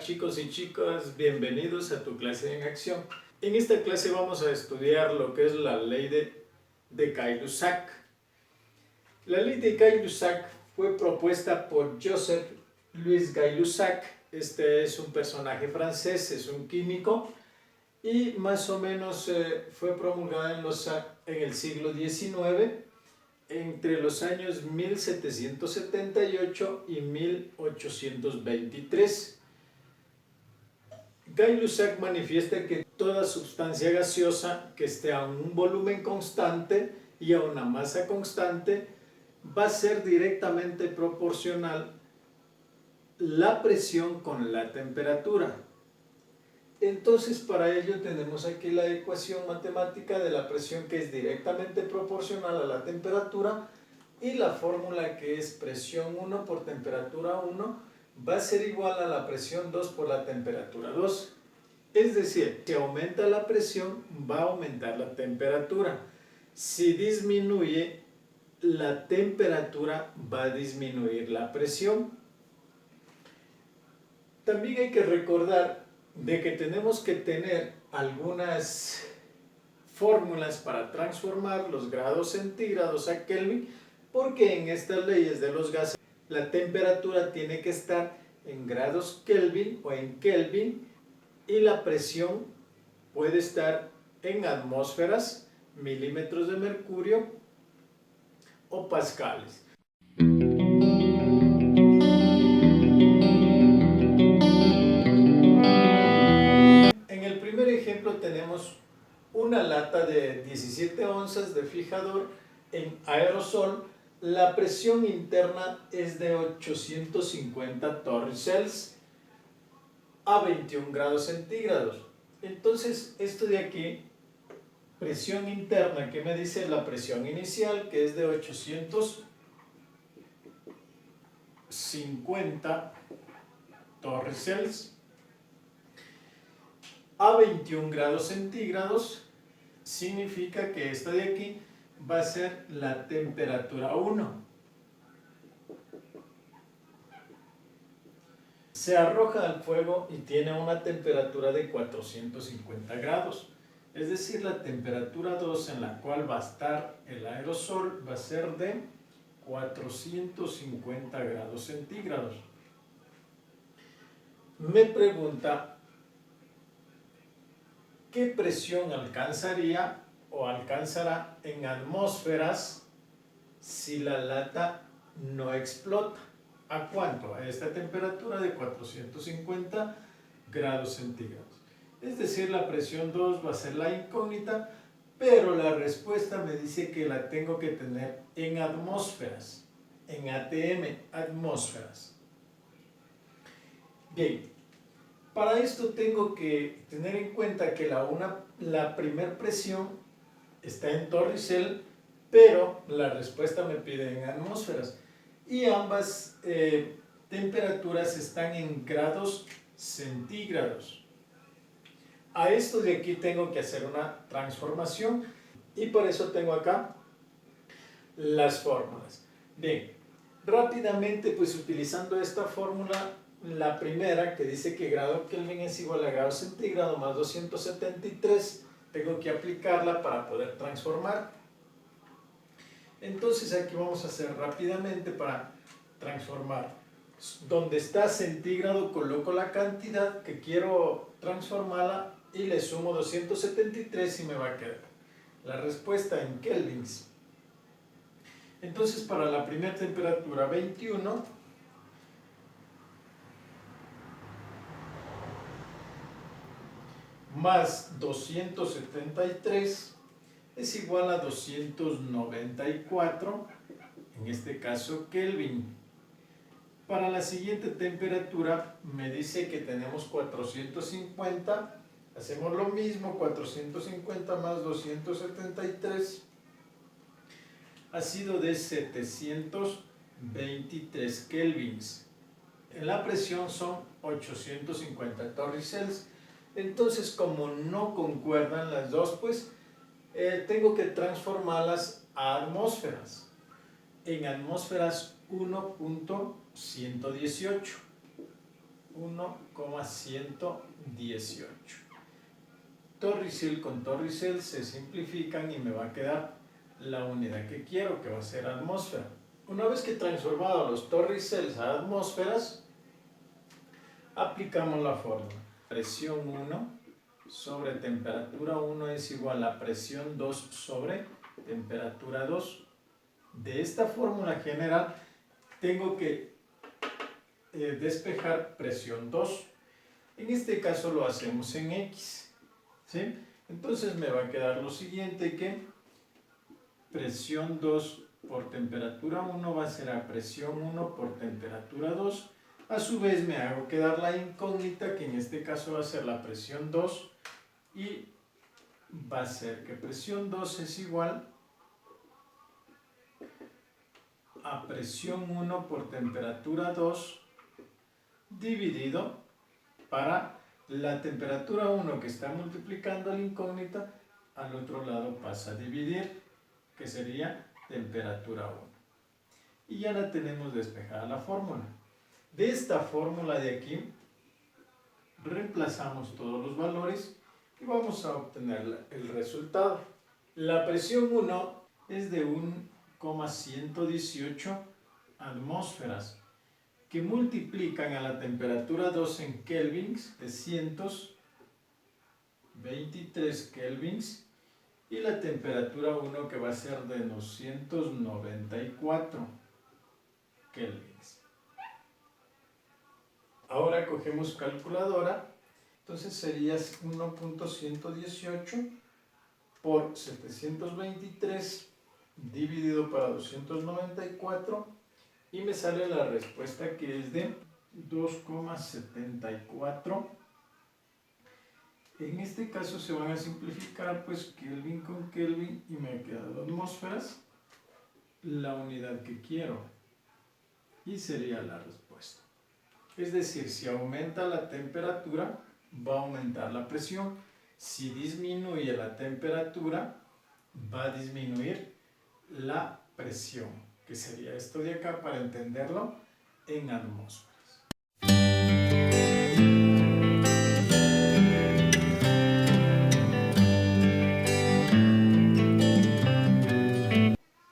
chicos y chicas, bienvenidos a tu clase en acción. En esta clase vamos a estudiar lo que es la ley de Gay-Lussac. La ley de Gay-Lussac fue propuesta por Joseph-Louis Gay-Lussac. Este es un personaje francés, es un químico y más o menos fue promulgada en el siglo XIX, entre los años 1778 y 1823. Gay-Lussac manifiesta que toda sustancia gaseosa que esté a un volumen constante y a una masa constante va a ser directamente proporcional la presión con la temperatura. Entonces, para ello tenemos aquí la ecuación matemática de la presión, que es directamente proporcional a la temperatura, y la fórmula, que es presión 1 por temperatura 1 va a ser igual a la presión 2 por la temperatura 2. Es decir, si aumenta la presión, va a aumentar la temperatura. Si disminuye la temperatura, va a disminuir la presión. También hay que recordar de que tenemos que tener algunas fórmulas para transformar los grados centígrados a Kelvin, porque en estas leyes de los gases la temperatura tiene que estar en grados Kelvin o en Kelvin, y la presión puede estar en atmósferas, milímetros de mercurio o pascales. En el primer ejemplo tenemos una lata de 17 onzas de fijador en aerosol. La presión interna es de 850 torricells a 21 grados centígrados. Entonces, esto de aquí, presión interna, que me dice la presión inicial, que es de 850 torricells a 21 grados centígrados, significa que esta de aquí va a ser la temperatura 1. Se arroja al fuego y tiene una temperatura de 450 grados. Es decir, la temperatura 2 en la cual va a estar el aerosol va a ser de 450 grados centígrados. Me pregunta qué presión alcanzaría o alcanzará en atmósferas si la lata no explota. ¿A cuánto? A esta temperatura de 450 grados centígrados. Es decir, la presión 2 va a ser la incógnita, pero la respuesta me dice que la tengo que tener en atmósferas, en ATM, atmósferas. Bien, para esto tengo que tener en cuenta que la primer presión está en torricel, pero la respuesta me pide en atmósferas. Y ambas temperaturas están en grados centígrados. A esto de aquí tengo que hacer una transformación y por eso tengo acá las fórmulas. Bien, rápidamente, pues utilizando esta fórmula, la primera, que dice que grado Kelvin es igual a grado centígrado más 273, tengo que aplicarla para poder transformar. Entonces aquí vamos a hacer rápidamente para transformar. Donde está centígrado coloco la cantidad que quiero transformarla y le sumo 273 y me va a quedar la respuesta en kelvins. Entonces, para la primera temperatura 21, más 273 es igual a 294, en este caso Kelvin. Para la siguiente temperatura me dice que tenemos 450, hacemos lo mismo, 450 más 273 ha sido de 723 kelvins. En la presión son 850 torricells. Entonces, como no concuerdan las dos, pues tengo que transformarlas a atmósferas. En atmósferas 1.118. 1,118. Torricelli con torricelli se simplifican y me va a quedar la unidad que quiero, que va a ser atmósfera. Una vez que he transformado los torricelli a atmósferas, aplicamos la fórmula. Presión 1 sobre temperatura 1 es igual a presión 2 sobre temperatura 2. De esta fórmula general tengo que despejar presión 2. En este caso lo hacemos en X, ¿sí? Entonces me va a quedar lo siguiente, que presión 2 por temperatura 1 va a ser a presión 1 por temperatura 2. A su vez me hago quedar la incógnita, que en este caso va a ser la presión 2, y va a ser que presión 2 es igual a presión 1 por temperatura 2 dividido para la temperatura 1 que está multiplicando la incógnita, al otro lado pasa a dividir, que sería temperatura 1. Y ya la tenemos despejada la fórmula. De esta fórmula de aquí, reemplazamos todos los valores y vamos a obtener el resultado. La presión 1 es de 1,118 atmósferas, que multiplican a la temperatura 2 en kelvins, 323 kelvins, y la temperatura 1 que va a ser de 294 kelvins. Ahora cogemos calculadora, entonces sería 1.118 por 723 dividido para 294 y me sale la respuesta, que es de 2,74. En este caso se van a simplificar pues Kelvin con Kelvin y me quedan atmósferas, la unidad que quiero, y sería la respuesta. Es decir, si aumenta la temperatura, va a aumentar la presión. Si disminuye la temperatura, va a disminuir la presión, que sería esto de acá para entenderlo en atmósferas.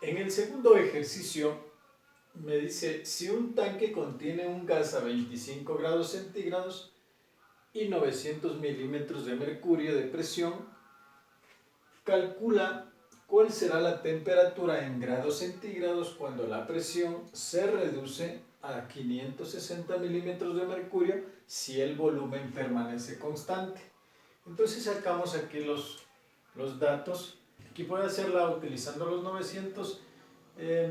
En el segundo ejercicio me dice, si un tanque contiene un gas a 25 grados centígrados y 900 milímetros de mercurio de presión, calcula cuál será la temperatura en grados centígrados cuando la presión se reduce a 560 milímetros de mercurio si el volumen permanece constante. Entonces sacamos aquí los datos. Aquí puedo hacerla utilizando los 900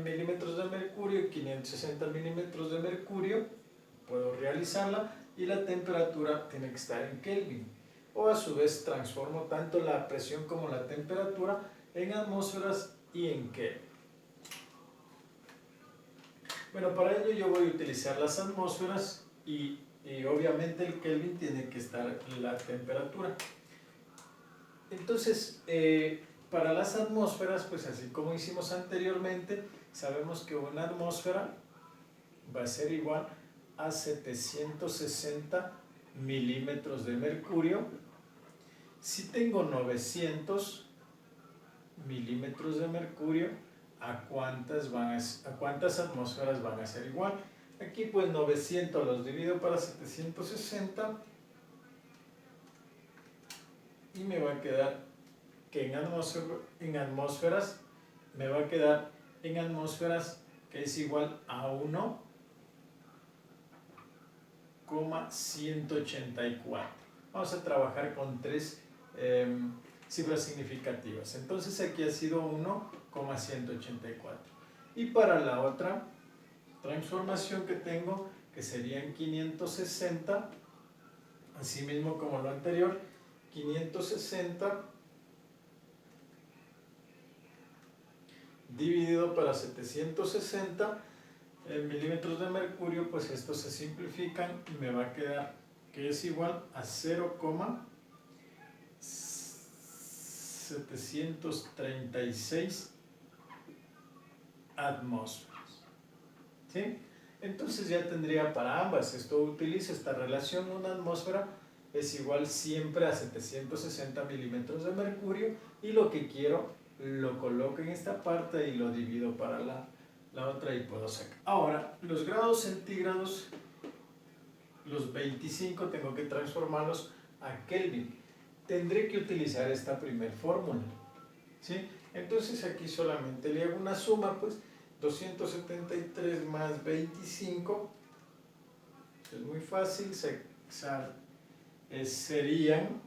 milímetros de mercurio y 560 milímetros de mercurio. Puedo realizarla y la temperatura tiene que estar en Kelvin. O a su vez transformo tanto la presión como la temperatura en atmósferas y en Kelvin. Bueno, para ello yo voy a utilizar las atmósferas y obviamente el Kelvin tiene que estar en la temperatura. Entonces, para las atmósferas, pues así como hicimos anteriormente, sabemos que una atmósfera va a ser igual a 760 milímetros de mercurio. Si tengo 900 milímetros de mercurio, ¿a cuántas atmósferas van a ser igual? Aquí pues 900 los divido para 760 y me va a quedar que en atmósferas me va a quedar en atmósferas que es igual a 1,184. Vamos a trabajar con tres cifras significativas. Entonces aquí ha sido 1,184. Y para la otra transformación que tengo, que serían 560, así mismo como lo anterior, 560 dividido para 760 milímetros de mercurio, pues estos se simplifican y me va a quedar que es igual a 0,736 atmósferas. ¿Sí? Entonces ya tendría para ambas. Esto utiliza esta relación, una atmósfera es igual siempre a 760 milímetros de mercurio, y lo que quiero lo coloco en esta parte y lo divido para la otra y puedo sacar. Ahora, los grados centígrados, los 25 tengo que transformarlos a Kelvin. Tendré que utilizar esta primera fórmula, ¿sí? Entonces aquí solamente le hago una suma, pues 273 más 25, es muy fácil, serían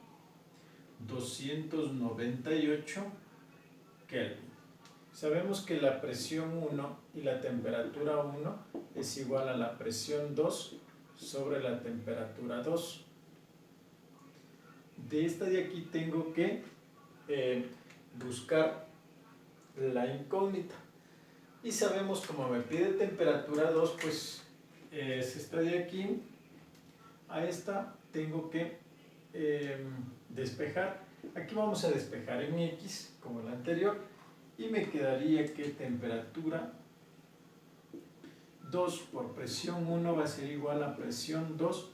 298 Kelvin. Sabemos que la presión 1 y la temperatura 1 es igual a la presión 2 sobre la temperatura 2. De esta de aquí tengo que buscar la incógnita. Y sabemos, como me pide temperatura 2, pues es esta de aquí. A esta tengo que despejar. Aquí vamos a despejar en X, como la anterior, y me quedaría que temperatura 2 por presión 1 va a ser igual a presión 2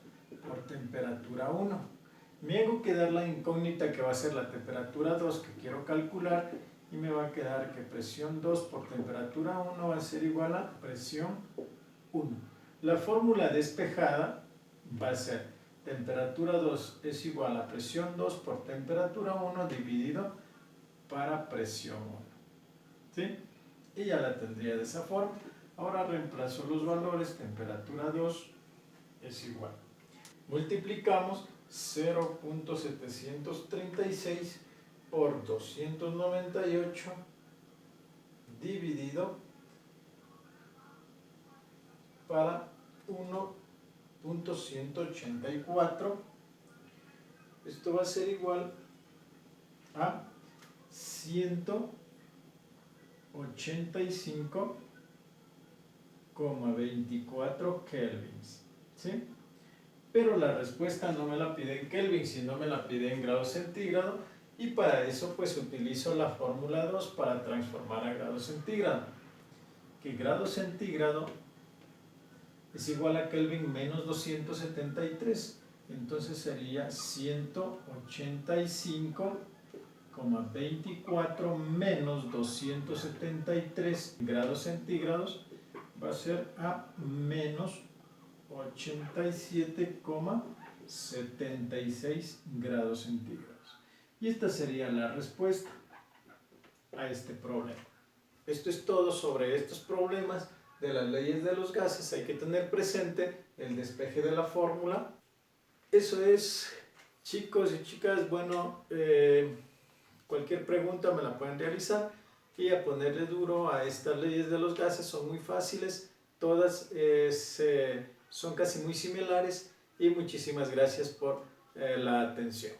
por temperatura 1. Me hago quedar la incógnita que va a ser la temperatura 2 que quiero calcular, y me va a quedar que presión 2 por temperatura 1 va a ser igual a presión 1. La fórmula despejada va a ser temperatura 2 es igual a presión 2 por temperatura 1 dividido para presión 1. ¿Sí? Y ya la tendría de esa forma. Ahora reemplazo los valores, temperatura 2 es igual. Multiplicamos 0.736 por 298 dividido para 1.184. Esto va a ser igual a 185,24 kelvins, ¿sí? Pero la respuesta no me la pide en Kelvin, sino me la pide en grados centígrados, y para eso pues utilizo la fórmula 2 para transformar a grados centígrados, que grado centígrado es igual a Kelvin menos 273, entonces sería 185,24 menos 273 grados centígrados va a ser a menos 87,76 grados centígrados. Y esta sería la respuesta a este problema. Esto es todo sobre estos problemas de las leyes de los gases. Hay que tener presente el despeje de la fórmula. Eso es, chicos y chicas. Bueno, cualquier pregunta me la pueden realizar, y a ponerle duro a estas leyes de los gases. Son muy fáciles, todas son casi muy similares, y muchísimas gracias por la atención.